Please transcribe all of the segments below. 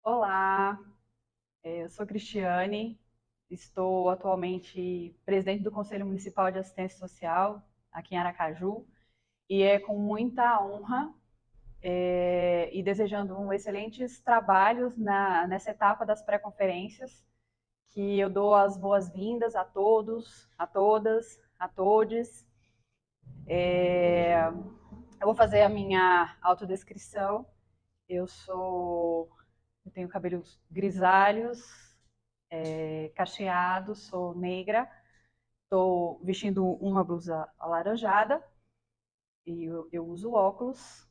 Olá, eu sou Cristiane, estou atualmente presidente do Conselho Municipal de Assistência Social aqui em Aracaju e é com muita honra e desejando excelentes trabalhos nessa etapa das pré-conferências que eu dou as boas-vindas a todos, a todas, a todes. Eu vou fazer a minha autodescrição. Eu sou, eu tenho cabelos grisalhos, cacheado, sou negra, estou vestindo uma blusa alaranjada e eu uso óculos,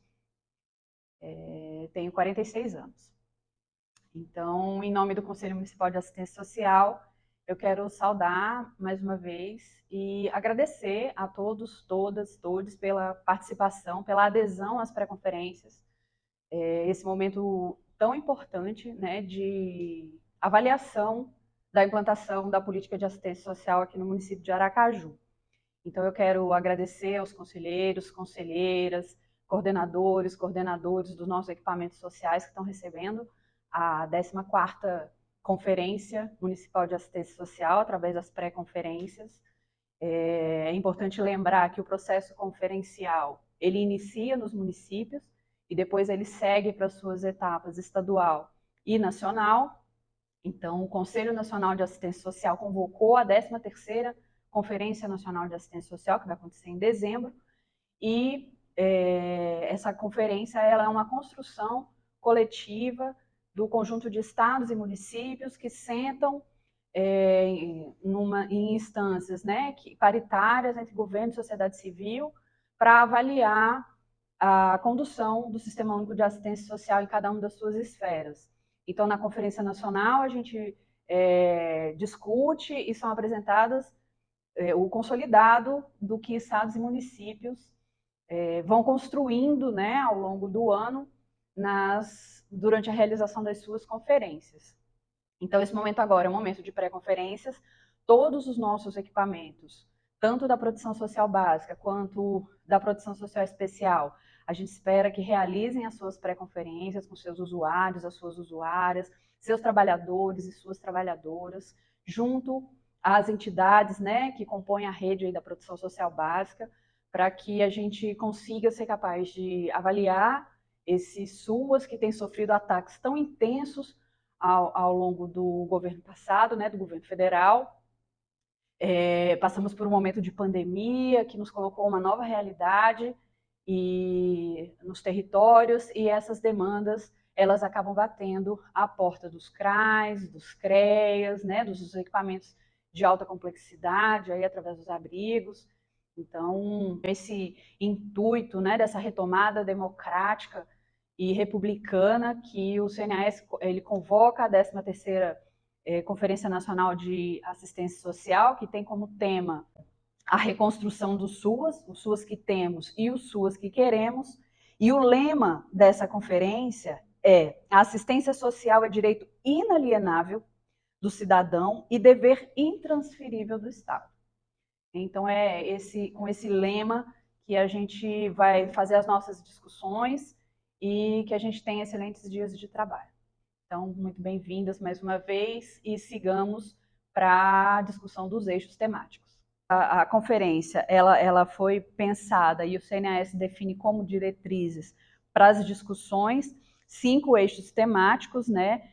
tenho 46 anos. Então, em nome do Conselho Municipal de Assistência Social, eu quero saudar mais uma vez e agradecer a todos, todas, todos pela participação, pela adesão às pré-conferências, esse momento tão importante, né, de avaliação da implantação da política de assistência social aqui no município de Aracaju. Então, eu quero agradecer aos conselheiros, conselheiras, coordenadores, coordenadores dos nossos equipamentos sociais que estão recebendo a 14ª Conferência Municipal de Assistência Social, através das pré-conferências. É importante lembrar que o processo conferencial, ele inicia nos municípios e depois ele segue para as suas etapas estadual e nacional. Então, o Conselho Nacional de Assistência Social convocou a 13ª Conferência Nacional de Assistência Social, que vai acontecer em dezembro, e essa conferência ela é uma construção coletiva do conjunto de estados e municípios que sentam em instâncias, né, paritárias entre governo e sociedade civil para avaliar a condução do Sistema Único de Assistência Social em cada uma das suas esferas. Então, na Conferência Nacional, a gente discute e são apresentadas o consolidado do que estados e municípios vão construindo, né, ao longo do ano durante a realização das suas conferências. Então, esse momento agora é um momento de pré-conferências. Todos os nossos equipamentos, tanto da proteção social básica quanto da proteção social especial, a gente espera que realizem as suas pré-conferências com seus usuários, as suas usuárias, seus trabalhadores e suas trabalhadoras, junto às entidades, né, que compõem a rede aí da proteção social básica, para que a gente consiga ser capaz de avaliar esses SUAS que têm sofrido ataques tão intensos ao longo do governo passado, né, do governo federal. Passamos por um momento de pandemia que nos colocou uma nova realidade nos territórios, e essas demandas elas acabam batendo à porta dos CRAs, dos CREAs, né, dos equipamentos de alta complexidade, aí através dos abrigos. Então, esse intuito, né, dessa retomada democrática e republicana que o CNAS ele convoca a 13ª Conferência Nacional de Assistência Social, que tem como tema a reconstrução dos SUAS, os SUAS que temos e os SUAS que queremos. E o lema dessa conferência é: a assistência social é direito inalienável do cidadão e dever intransferível do Estado. Então, com esse lema que a gente vai fazer as nossas discussões e que a gente tem excelentes dias de trabalho. Então, muito bem-vindas mais uma vez e sigamos para a discussão dos eixos temáticos. A conferência ela foi pensada e o CNAS define como diretrizes para as discussões 5 eixos temáticos, né,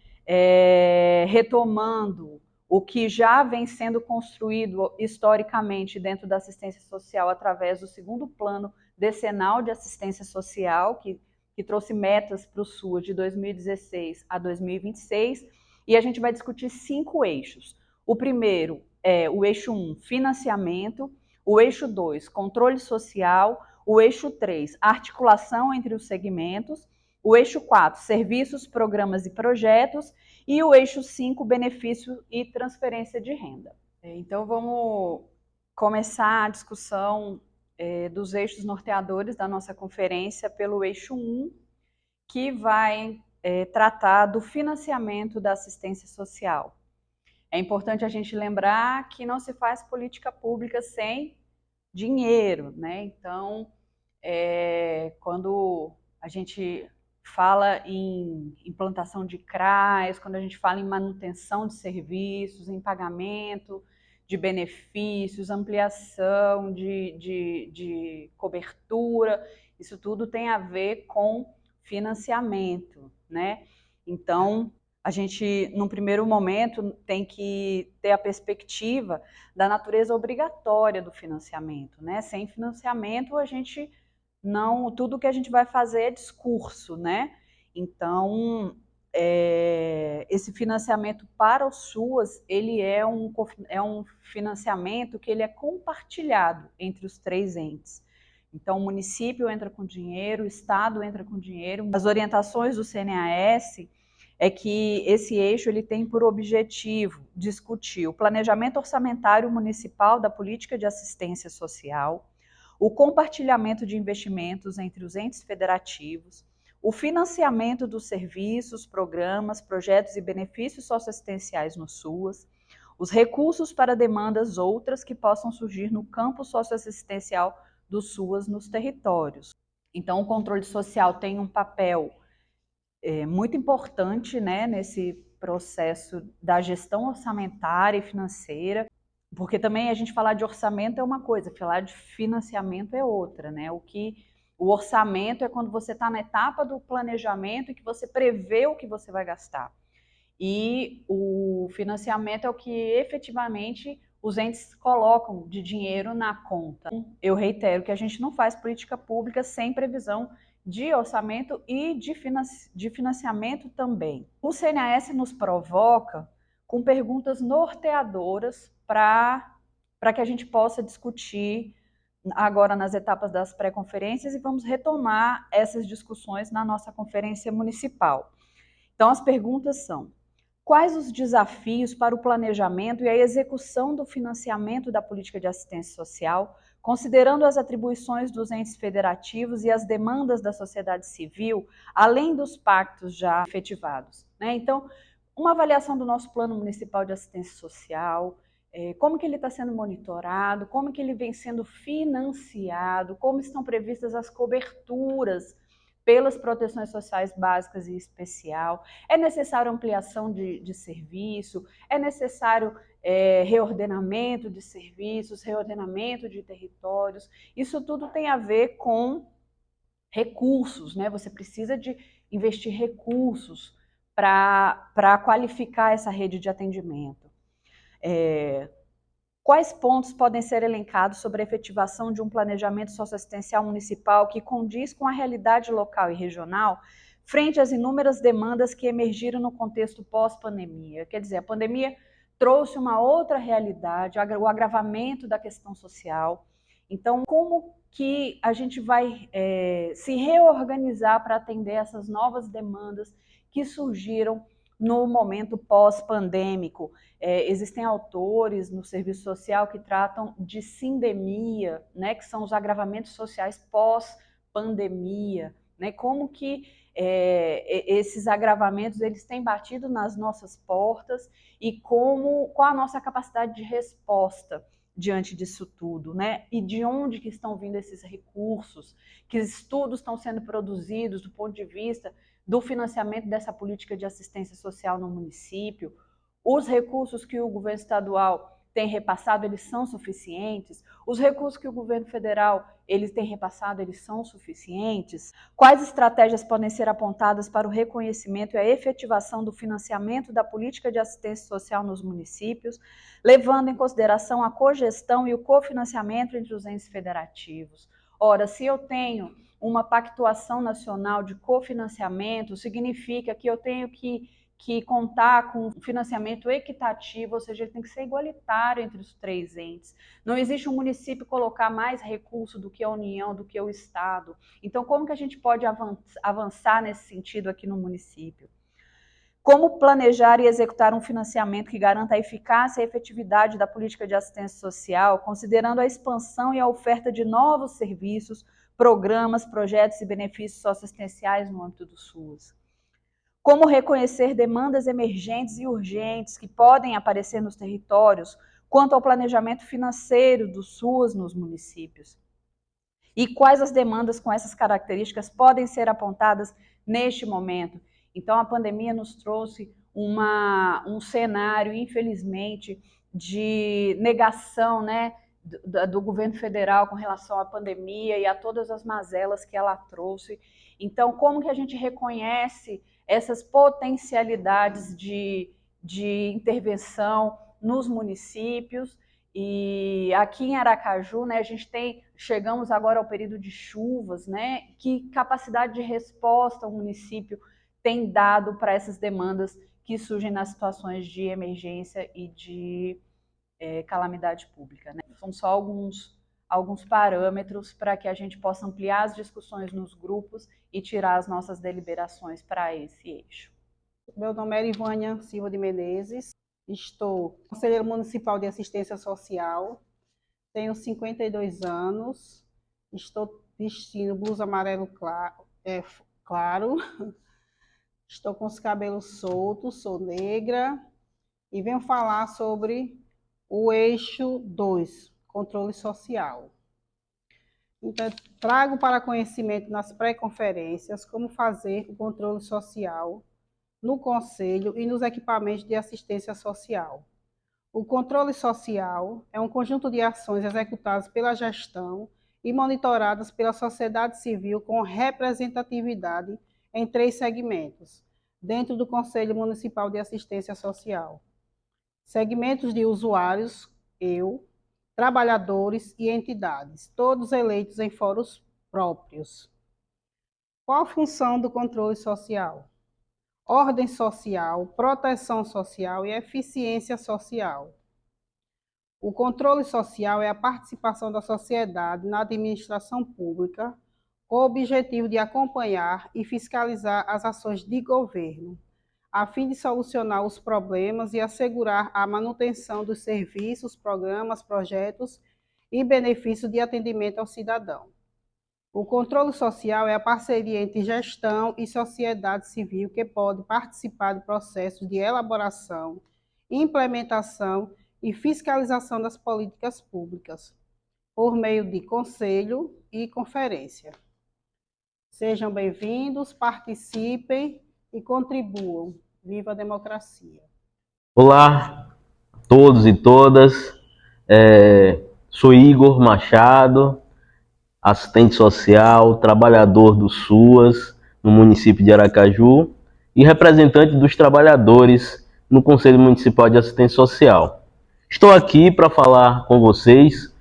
retomando o que já vem sendo construído historicamente dentro da assistência social através do 2º Plano Decenal de Assistência Social, que trouxe metas para o SUAS de 2016 a 2026, e a gente vai discutir 5 eixos. O primeiro é o eixo 1, financiamento, o eixo 2, controle social, o eixo 3, articulação entre os segmentos, o eixo 4, serviços, programas e projetos, e o eixo 5, benefício e transferência de renda. Então, vamos começar a discussão dos eixos norteadores da nossa conferência pelo eixo 1, que vai tratar do financiamento da assistência social. É importante a gente lembrar que não se faz política pública sem dinheiro, né? Então, quando a gente fala em implantação de CRAs, quando a gente fala em manutenção de serviços, em pagamento de benefícios, ampliação de cobertura, isso tudo tem a ver com financiamento, né? Então, a gente, num primeiro momento, tem que ter a perspectiva da natureza obrigatória do financiamento, né? Sem financiamento, a gente não, tudo que a gente vai fazer é discurso, né? Então, esse financiamento para o SUAS, ele é um financiamento que ele é compartilhado entre os 3 entes. Então, o município entra com dinheiro, o Estado entra com dinheiro. As orientações do CNAS é que esse eixo ele tem por objetivo discutir o planejamento orçamentário municipal da política de assistência social, o compartilhamento de investimentos entre os entes federativos, o financiamento dos serviços, programas, projetos e benefícios socioassistenciais no SUAS, os recursos para demandas outras que possam surgir no campo socioassistencial do SUAS nos territórios. Então, o controle social tem um papel muito importante, né, nesse processo da gestão orçamentária e financeira, porque também a gente falar de orçamento é uma coisa, falar de financiamento é outra, né? O orçamento é quando você está na etapa do planejamento e que você prevê o que você vai gastar. E o financiamento é o que efetivamente os entes colocam de dinheiro na conta. Eu reitero que a gente não faz política pública sem previsão de orçamento e de financiamento também. O CNAS nos provoca com perguntas norteadoras para que a gente possa discutir agora nas etapas das pré-conferências e vamos retomar essas discussões na nossa conferência municipal. Então, as perguntas são: quais os desafios para o planejamento e a execução do financiamento da política de assistência social, considerando as atribuições dos entes federativos e as demandas da sociedade civil, além dos pactos já efetivados, né? Então, uma avaliação do nosso Plano Municipal de Assistência Social, como que ele está sendo monitorado, como que ele vem sendo financiado, como estão previstas as coberturas pelas proteções sociais básicas e especial, é necessário ampliação de serviço, é necessário reordenamento de serviços, reordenamento de territórios, isso tudo tem a ver com recursos, né? Você precisa de investir recursos para qualificar essa rede de atendimento. Quais pontos podem ser elencados sobre a efetivação de um planejamento socioassistencial municipal que condiz com a realidade local e regional frente às inúmeras demandas que emergiram no contexto pós-pandemia? Quer dizer, a pandemia trouxe uma outra realidade, o agravamento da questão social. Então, como que a gente vai se reorganizar para atender essas novas demandas que surgiram no momento pós-pandêmico? Existem autores no serviço social que tratam de sindemia, né, que são os agravamentos sociais pós-pandemia, né, como que esses agravamentos eles têm batido nas nossas portas e qual a nossa capacidade de resposta diante disso tudo, né? E de onde que estão vindo esses recursos, que estudos estão sendo produzidos do ponto de vista do financiamento dessa política de assistência social no município. Os recursos que o governo estadual tem repassado, eles são suficientes? Os recursos que o governo federal eles têm repassado, eles são suficientes? Quais estratégias podem ser apontadas para o reconhecimento e a efetivação do financiamento da política de assistência social nos municípios, levando em consideração a cogestão e o cofinanciamento entre os entes federativos? Ora, se eu tenho uma pactuação nacional de cofinanciamento, significa que eu tenho que contar com financiamento equitativo, ou seja, ele tem que ser igualitário entre os 3 entes. Não existe um município colocar mais recurso do que a União, do que o Estado. Então, como que a gente pode avançar nesse sentido aqui no município? Como planejar e executar um financiamento que garanta a eficácia e a efetividade da política de assistência social, considerando a expansão e a oferta de novos serviços, programas, projetos e benefícios socioassistenciais no âmbito do SUAS? Como reconhecer demandas emergentes e urgentes que podem aparecer nos territórios quanto ao planejamento financeiro do SUAS nos municípios? E quais as demandas com essas características podem ser apontadas neste momento. Então, a pandemia nos trouxe um cenário, infelizmente, de negação, né, do governo federal com relação à pandemia e a todas as mazelas que ela trouxe. Então, como que a gente reconhece essas potencialidades de intervenção nos municípios? E aqui em Aracaju, né, chegamos agora ao período de chuvas, né? Que capacidade de resposta o município tem dado para essas demandas que surgem nas situações de emergência e de calamidade pública, né? São só alguns parâmetros para que a gente possa ampliar as discussões nos grupos e tirar as nossas deliberações para esse eixo. Meu nome é Ivânia Silva de Menezes, estou conselheira municipal de assistência social, tenho 52 anos, estou vestindo blusa amarelo claro, estou com os cabelos soltos, sou negra e venho falar sobre o eixo 2, controle social. Então, trago para conhecimento nas pré-conferências como fazer o controle social no Conselho e nos equipamentos de assistência social. O controle social é um conjunto de ações executadas pela gestão e monitoradas pela sociedade civil com representatividade em 3 segmentos, dentro do Conselho Municipal de Assistência Social. Segmentos de usuários, trabalhadores e entidades, todos eleitos em fóruns próprios. Qual a função do controle social? Ordem social, proteção social e eficiência social. O controle social é a participação da sociedade na administração pública com o objetivo de acompanhar e fiscalizar as ações de governo, a fim de solucionar os problemas e assegurar a manutenção dos serviços, programas, projetos e benefícios de atendimento ao cidadão. O controle social é a parceria entre gestão e sociedade civil que pode participar de processos de elaboração, implementação e fiscalização das políticas públicas, por meio de conselho e conferência. Sejam bem-vindos, participem e contribuam. Viva a democracia! Olá a todos e todas, sou Igor Machado, assistente social, trabalhador do SUAS no município de Aracaju e representante dos trabalhadores no Conselho Municipal de Assistência Social. Estou aqui para falar com vocês,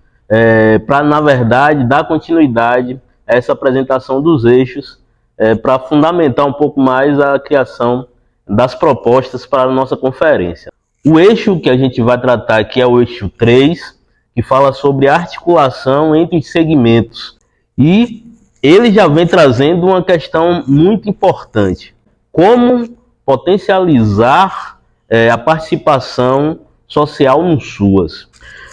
para, na verdade, dar continuidade a essa apresentação dos eixos, para fundamentar um pouco mais a criação das propostas para a nossa conferência. O eixo que a gente vai tratar aqui é o eixo 3, que fala sobre a articulação entre os segmentos. E ele já vem trazendo uma questão muito importante: como potencializar a participação social no SUAS.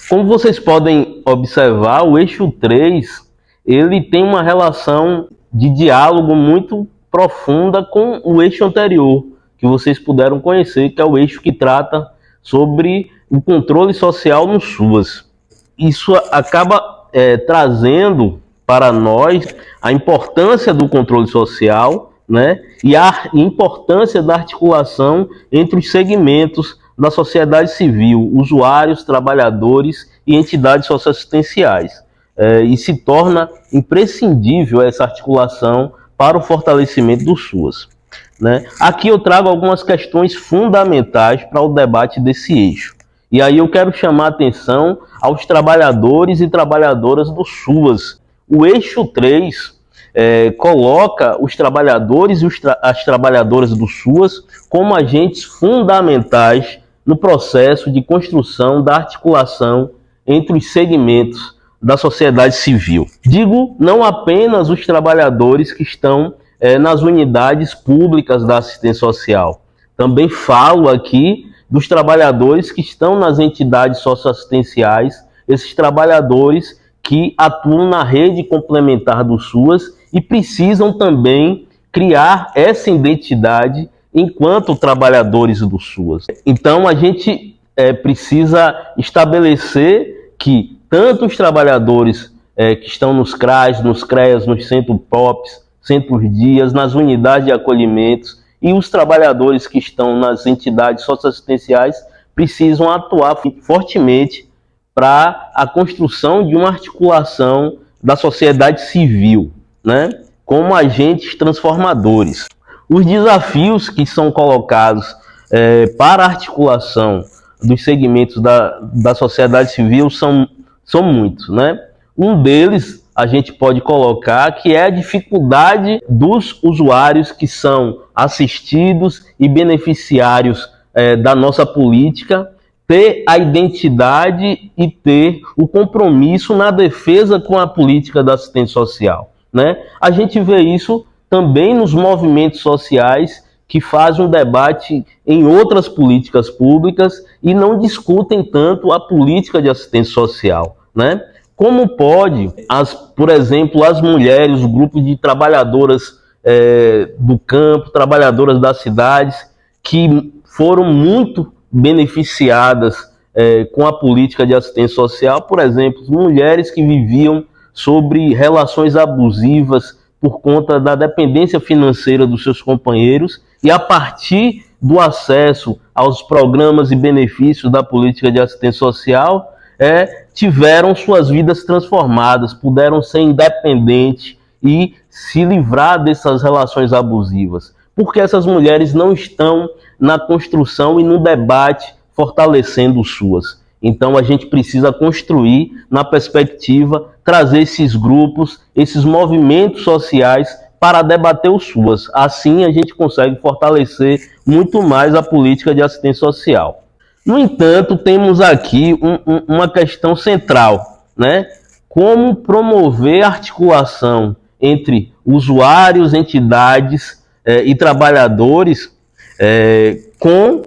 Como vocês podem observar, o eixo 3 ele tem uma relação de diálogo muito profunda com o eixo anterior, que vocês puderam conhecer, que é o eixo que trata sobre o controle social no SUAS. Isso acaba trazendo para nós a importância do controle social, né, e a importância da articulação entre os segmentos da sociedade civil, usuários, trabalhadores e entidades socioassistenciais. E se torna imprescindível essa articulação para o fortalecimento do SUAS. Né? Aqui eu trago algumas questões fundamentais para o debate desse eixo. E aí eu quero chamar a atenção aos trabalhadores e trabalhadoras do SUAS. O eixo 3 coloca os trabalhadores e as trabalhadoras do SUAS como agentes fundamentais no processo de construção da articulação entre os segmentos da sociedade civil. Digo não apenas os trabalhadores que estão nas unidades públicas da assistência social. Também falo aqui dos trabalhadores que estão nas entidades socioassistenciais, esses trabalhadores que atuam na rede complementar do SUAS e precisam também criar essa identidade enquanto trabalhadores do SUAS. Então, a gente precisa estabelecer que tanto os trabalhadores que estão nos CRAs, nos CREAs, nos centros POPs, centros-dias, nas unidades de acolhimentos, e os trabalhadores que estão nas entidades socioassistenciais precisam atuar fortemente para a construção de uma articulação da sociedade civil, né, como agentes transformadores. Os desafios que são colocados para a articulação dos segmentos da sociedade civil são muitos, né? Um deles a gente pode colocar que é a dificuldade dos usuários que são assistidos e beneficiários da nossa política ter a identidade e ter o compromisso na defesa com a política da assistência social, né? A gente vê isso também nos movimentos sociais que fazem um debate em outras políticas públicas e não discutem tanto a política de assistência social, né? Como pode, por exemplo, as mulheres, o grupo de trabalhadoras do campo, trabalhadoras das cidades, que foram muito beneficiadas com a política de assistência social, por exemplo, mulheres que viviam sobre relações abusivas por conta da dependência financeira dos seus companheiros e a partir do acesso aos programas e benefícios da política de assistência social, tiveram suas vidas transformadas, puderam ser independentes e se livrar dessas relações abusivas. Porque essas mulheres não estão na construção e no debate fortalecendo suas. Então a gente precisa construir, na perspectiva, trazer esses grupos, esses movimentos sociais para debater os suas. Assim a gente consegue fortalecer muito mais a política de assistência social. No entanto, temos aqui uma questão central, né? Como promover a articulação entre usuários, entidades e trabalhadores com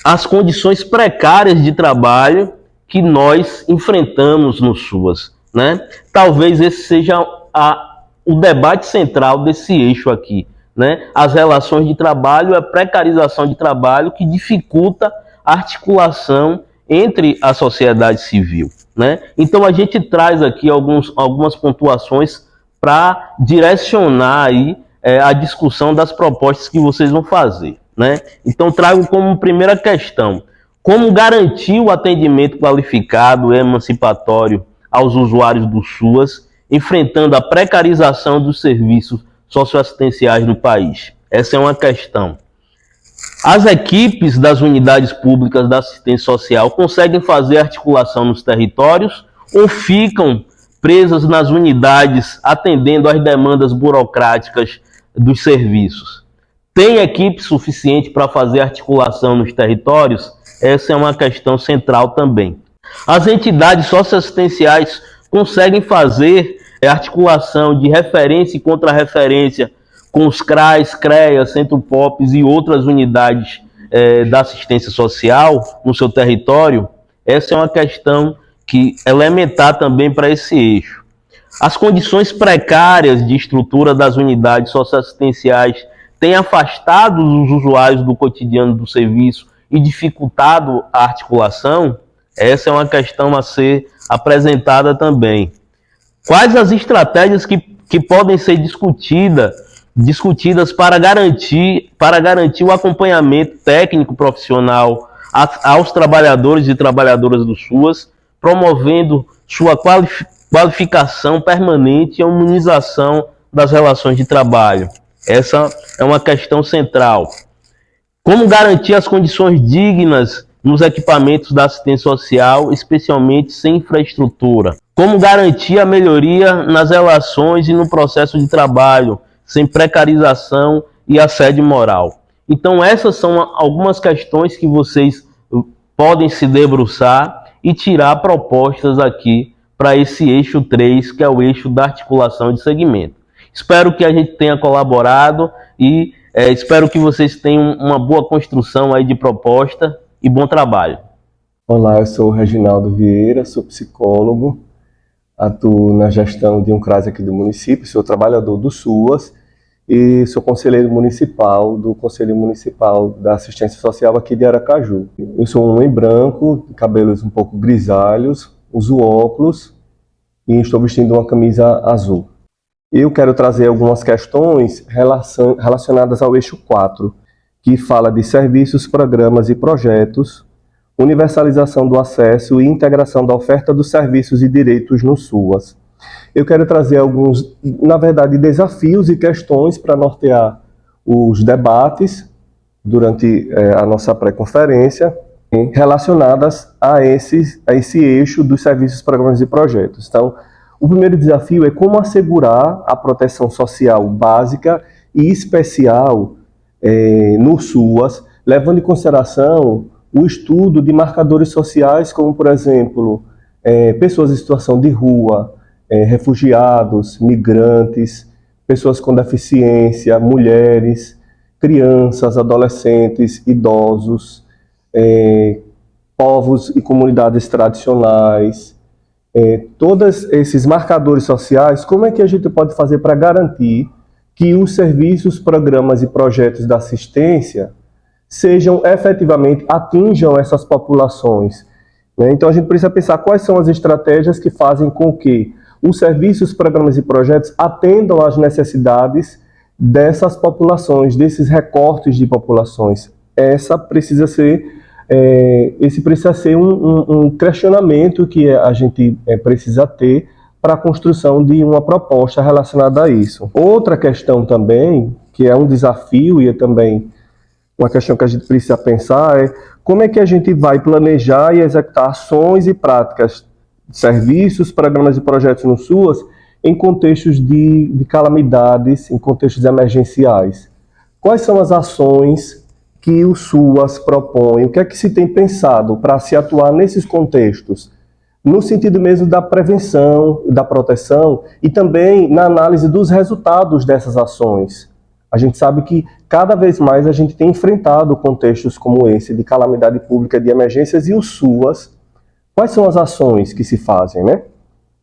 as condições precárias de trabalho que nós enfrentamos no SUAS, né? Talvez esse seja o debate central desse eixo aqui, né? As relações de trabalho, a precarização de trabalho que dificulta a articulação entre a sociedade civil, né? Então a gente traz aqui algumas pontuações para direcionar aí a discussão das propostas que vocês vão fazer, né? Então trago como primeira questão: como garantir o atendimento qualificado e emancipatório aos usuários do SUAS, enfrentando a precarização dos serviços socioassistenciais no país? Essa é uma questão. As equipes das unidades públicas da assistência social conseguem fazer articulação nos territórios ou ficam presas nas unidades atendendo às demandas burocráticas dos serviços? Tem equipe suficiente para fazer articulação nos territórios? Essa é uma questão central também. As entidades socioassistenciais conseguem fazer articulação de referência e contra-referência com os CRAs, CREAs, Centro-POPs e outras unidades da assistência social no seu território? Essa é uma questão que é elementar também para esse eixo. As condições precárias de estrutura das unidades socioassistenciais têm afastado os usuários do cotidiano do serviço e dificultado a articulação? Essa é uma questão a ser apresentada também. Quais as estratégias que podem ser discutidas para garantir o acompanhamento técnico profissional aos trabalhadores e trabalhadoras do SUAS, promovendo sua qualificação permanente e a humanização das relações de trabalho? Essa é uma questão central. Como garantir as condições dignas nos equipamentos da assistência social, especialmente sem infraestrutura? Como garantir a melhoria nas relações e no processo de trabalho, sem precarização e assédio moral? Então essas são algumas questões que vocês podem se debruçar e tirar propostas aqui para esse eixo 3, que é o eixo da articulação de segmento. Espero que a gente tenha colaborado e espero que vocês tenham uma boa construção aí de proposta e bom trabalho. Olá, eu sou o Reginaldo Vieira, sou psicólogo, atuo na gestão de um CRAS aqui do município, sou trabalhador do SUAS e sou conselheiro municipal do Conselho Municipal da Assistência Social aqui de Aracaju. Eu sou um homem branco, cabelos um pouco grisalhos, uso óculos e estou vestindo uma camisa azul. Eu quero trazer algumas questões relacionadas ao eixo 4, que fala de serviços, programas e projetos, universalização do acesso e integração da oferta dos serviços e direitos no SUAS. Eu quero trazer alguns, na verdade, desafios e questões para nortear os debates durante a nossa pré-conferência relacionadas a esse eixo dos serviços, programas e projetos. Então, o primeiro desafio é como assegurar a proteção social básica e especial no SUAS, levando em consideração o estudo de marcadores sociais, como, por exemplo, pessoas em situação de rua, refugiados, migrantes, pessoas com deficiência, mulheres, crianças, adolescentes, idosos, povos e comunidades tradicionais, todos esses marcadores sociais. Como é que a gente pode fazer para garantir que os serviços, programas e projetos da assistência atinjam essas populações, né? Então a gente precisa pensar quais são as estratégias que fazem com que os serviços, programas e projetos atendam às necessidades dessas populações, desses recortes de populações. Esse precisa ser um questionamento que a gente precisa ter para a construção de uma proposta relacionada a isso. Outra questão também, que é um desafio e é também uma questão que a gente precisa pensar, é como é que a gente vai planejar e executar ações e práticas, serviços, programas e projetos no SUAS em contextos de calamidades, em contextos emergenciais. Quais são as ações que o SUAS propõe? O que é que se tem pensado para se atuar nesses contextos? No sentido mesmo da prevenção, da proteção e também na análise dos resultados dessas ações. A gente sabe que cada vez mais a gente tem enfrentado contextos como esse, de calamidade pública, de emergências, e o SUAS, quais são as ações que se fazem, né,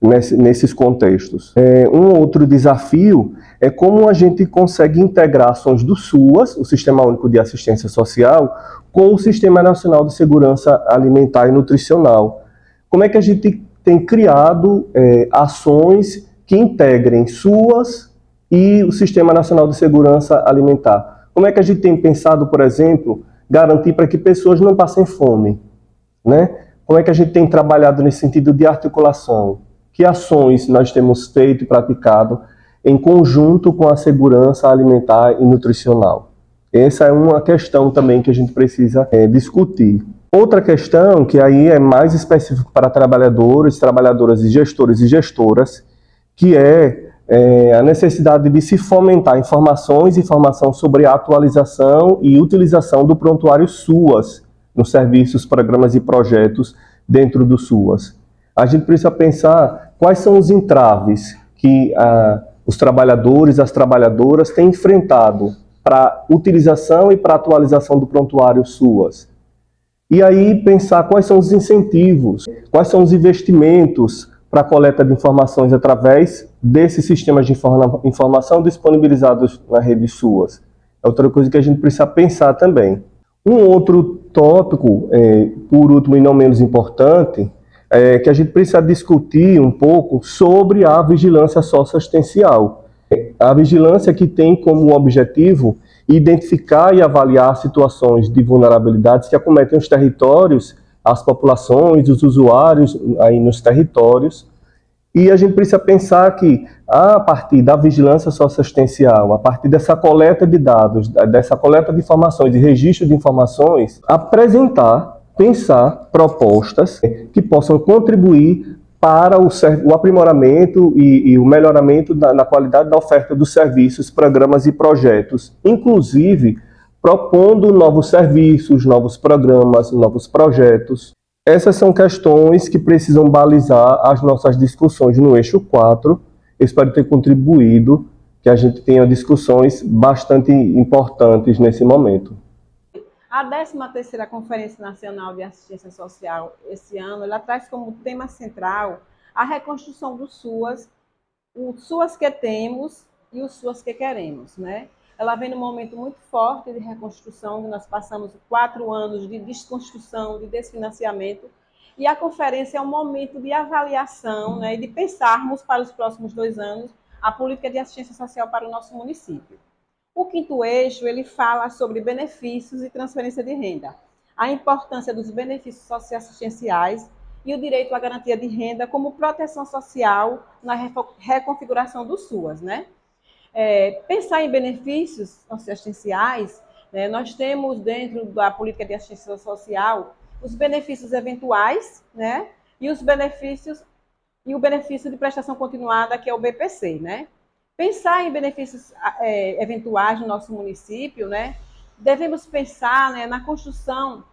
nesses contextos? Um outro desafio é como a gente consegue integrar ações do SUAS, o Sistema Único de Assistência Social, com o Sistema Nacional de Segurança Alimentar e Nutricional. Como é que a gente tem criado ações que integrem SUAS e o Sistema Nacional de Segurança Alimentar? Como é que a gente tem pensado, por exemplo, garantir para que pessoas não passem fome, né? Como é que a gente tem trabalhado nesse sentido de articulação? Que ações nós temos feito e praticado em conjunto com a segurança alimentar e nutricional? Essa é uma questão também que a gente precisa discutir. Outra questão, que aí é mais específica para trabalhadores, trabalhadoras e gestores e gestoras, que é a necessidade de se fomentar informação sobre a atualização e utilização do prontuário SUAS nos serviços, programas e projetos dentro do SUAS. A gente precisa pensar quais são os entraves que os trabalhadores, as trabalhadoras têm enfrentado para utilização e para atualização do prontuário SUAS. E aí pensar quais são os incentivos, quais são os investimentos para a coleta de informações através desses sistemas de informação disponibilizados na rede SUAS. É outra coisa que a gente precisa pensar também. Um outro tópico, por último e não menos importante, é que a gente precisa discutir um pouco sobre a vigilância socioassistencial. A vigilância que tem como objetivo identificar e avaliar situações de vulnerabilidades que acometem os territórios, as populações, os usuários aí nos territórios. E a gente precisa pensar que, a partir da vigilância socioassistencial, a partir dessa coleta de dados, dessa coleta de informações e registro de informações, pensar propostas que possam contribuir para o aprimoramento e o melhoramento na qualidade da oferta dos serviços, programas e projetos, inclusive propondo novos serviços, novos programas, novos projetos. Essas são questões que precisam balizar as nossas discussões no eixo 4. Eu espero ter contribuído, que a gente tenha discussões bastante importantes nesse momento. A 13ª Conferência Nacional de Assistência Social, esse ano, ela traz como tema central a reconstrução do SUAS, o SUAS que temos e o SUAS que queremos, né? Ela vem num momento muito forte de reconstrução, nós passamos 4 anos de desconstrução, de desfinanciamento, e a conferência é um momento de avaliação, né, e de pensarmos para os próximos 2 anos a política de assistência social para o nosso município. O quinto eixo, ele fala sobre benefícios e transferência de renda, a importância dos benefícios socioassistenciais e o direito à garantia de renda como proteção social na reconfiguração do SUAS, né? Pensar em benefícios socioassistenciais, né, nós temos dentro da política de assistência social os benefícios eventuais, né, e o benefício de prestação continuada, que é o BPC, né? Pensar em benefícios eventuais no nosso município, né, devemos pensar, né, na construção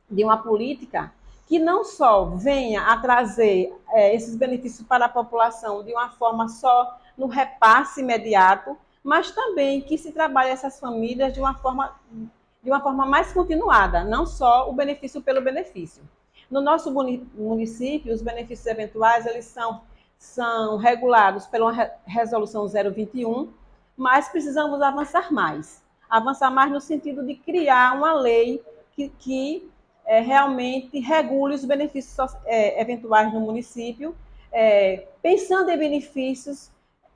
de uma política que não só venha a trazer esses benefícios para a população de uma forma só no repasse imediato, mas também que se trabalhe essas famílias de uma forma mais continuada, não só o benefício pelo benefício. No nosso município, os benefícios eventuais eles são regulados pela resolução 021, mas precisamos avançar mais no sentido de criar uma lei que realmente regule os benefícios eventuais no município, pensando em benefícios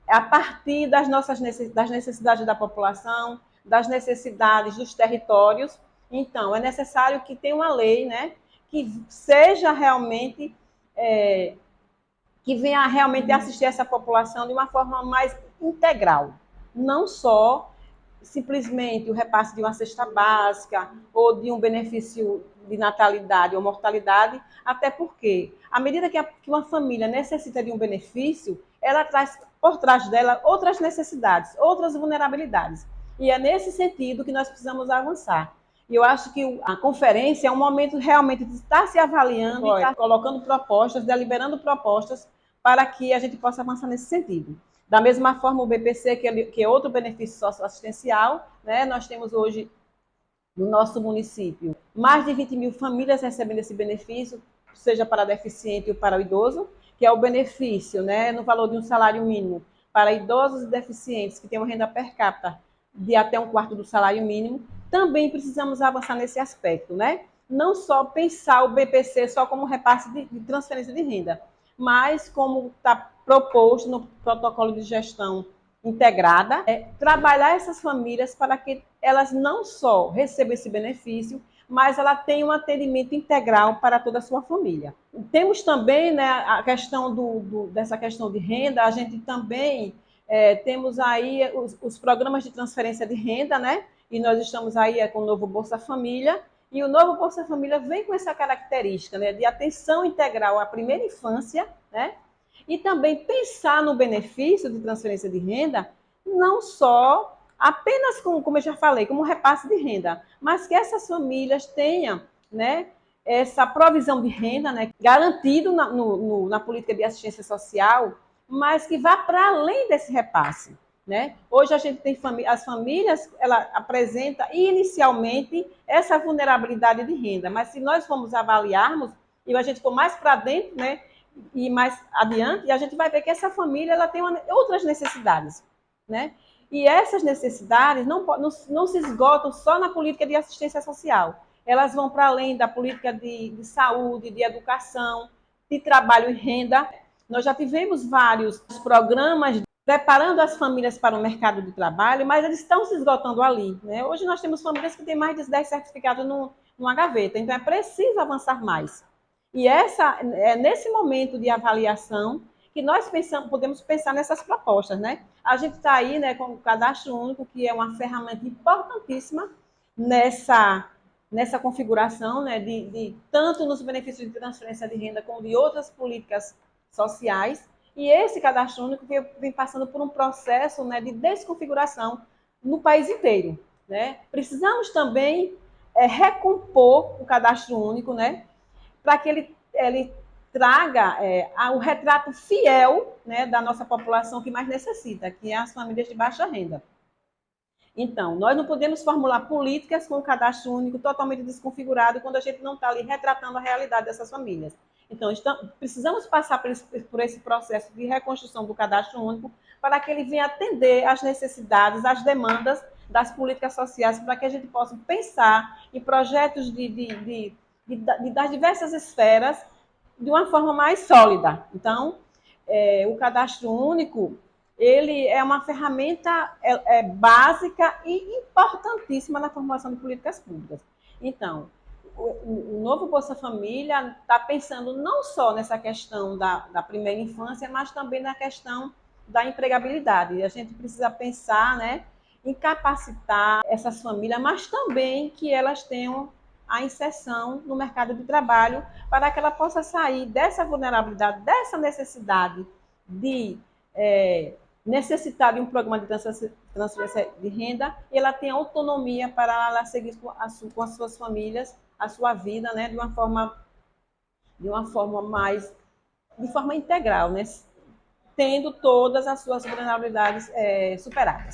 a partir das necessidades da população, das necessidades dos territórios. Então, é necessário que tenha uma lei, né, que seja realmente, que venha realmente assistir essa população de uma forma mais integral, não só simplesmente o repasse de uma cesta básica ou de um benefício de natalidade ou mortalidade, até porque, à medida que uma família necessita de um benefício, ela traz por trás dela outras necessidades, outras vulnerabilidades. E é nesse sentido que nós precisamos avançar. E eu acho que a conferência é um momento realmente de estar se avaliando e estar colocando propostas, deliberando propostas para que a gente possa avançar nesse sentido. Da mesma forma, o BPC, que é outro benefício socioassistencial, né? Nós temos hoje, no nosso município, mais de 20 mil famílias recebendo esse benefício, seja para deficiente ou para o idoso, que é o benefício, né, no valor de um salário mínimo para idosos e deficientes que têm uma renda per capita de até um quarto do salário mínimo. Também precisamos avançar nesse aspecto, né? Não só pensar o BPC só como repasse de transferência de renda, mas como está proposto no protocolo de gestão integrada, trabalhar essas famílias para que elas não só recebam esse benefício, mas ela tenha um atendimento integral para toda a sua família. Temos também, né, a questão dessa questão de renda, a gente também temos aí os programas de transferência de renda, né? E nós estamos aí com o novo Bolsa Família, e o novo Bolsa Família vem com essa característica, né, de atenção integral à primeira infância, né? E também pensar no benefício de transferência de renda, não só apenas como eu já falei, como repasse de renda, mas que essas famílias tenham, né, essa provisão de renda, né, garantido na política de assistência social, mas que vá para além desse repasse, né? Hoje a gente tem as famílias, ela apresenta inicialmente essa vulnerabilidade de renda, mas se nós formos avaliarmos e a gente for mais para dentro, né, e mais adiante, a gente vai ver que essa família ela tem outras necessidades, né? E essas necessidades não se esgotam só na política de assistência social. Elas vão para além da política de saúde, de educação, de trabalho e renda. Nós já tivemos vários programas preparando as famílias para o mercado de trabalho, mas eles estão se esgotando ali, né? Hoje nós temos famílias que têm mais de 10 certificados numa gaveta, então é preciso avançar mais. E é nesse momento de avaliação que nós podemos pensar nessas propostas, né? A gente está aí, né, com o Cadastro Único, que é uma ferramenta importantíssima nessa configuração, né, tanto nos benefícios de transferência de renda como de outras políticas sociais. E esse Cadastro Único vem passando por um processo, né, de desconfiguração no país inteiro, né? Precisamos também recompor o Cadastro Único, né, para que ele traga o retrato fiel, né, da nossa população que mais necessita, que é as famílias de baixa renda. Então, nós não podemos formular políticas com o cadastro único totalmente desconfigurado quando a gente não está ali retratando a realidade dessas famílias. Então, precisamos passar por esse processo de reconstrução do cadastro único para que ele venha atender às necessidades, às demandas das políticas sociais, para que a gente possa pensar em projetos das diversas esferas de uma forma mais sólida. Então, o cadastro único, ele é uma ferramenta básica e importantíssima na formulação de políticas públicas. Então, o novo Bolsa Família está pensando não só nessa questão da primeira infância, mas também na questão da empregabilidade. A gente precisa pensar, né, em capacitar essas famílias, mas também que elas tenham a inserção no mercado de trabalho para que ela possa sair dessa vulnerabilidade, dessa necessidade de necessitar de um programa de transferência de renda, e ela tem autonomia para ela seguir com as suas famílias, a sua vida, né, de forma integral, né, tendo todas as suas vulnerabilidades superadas.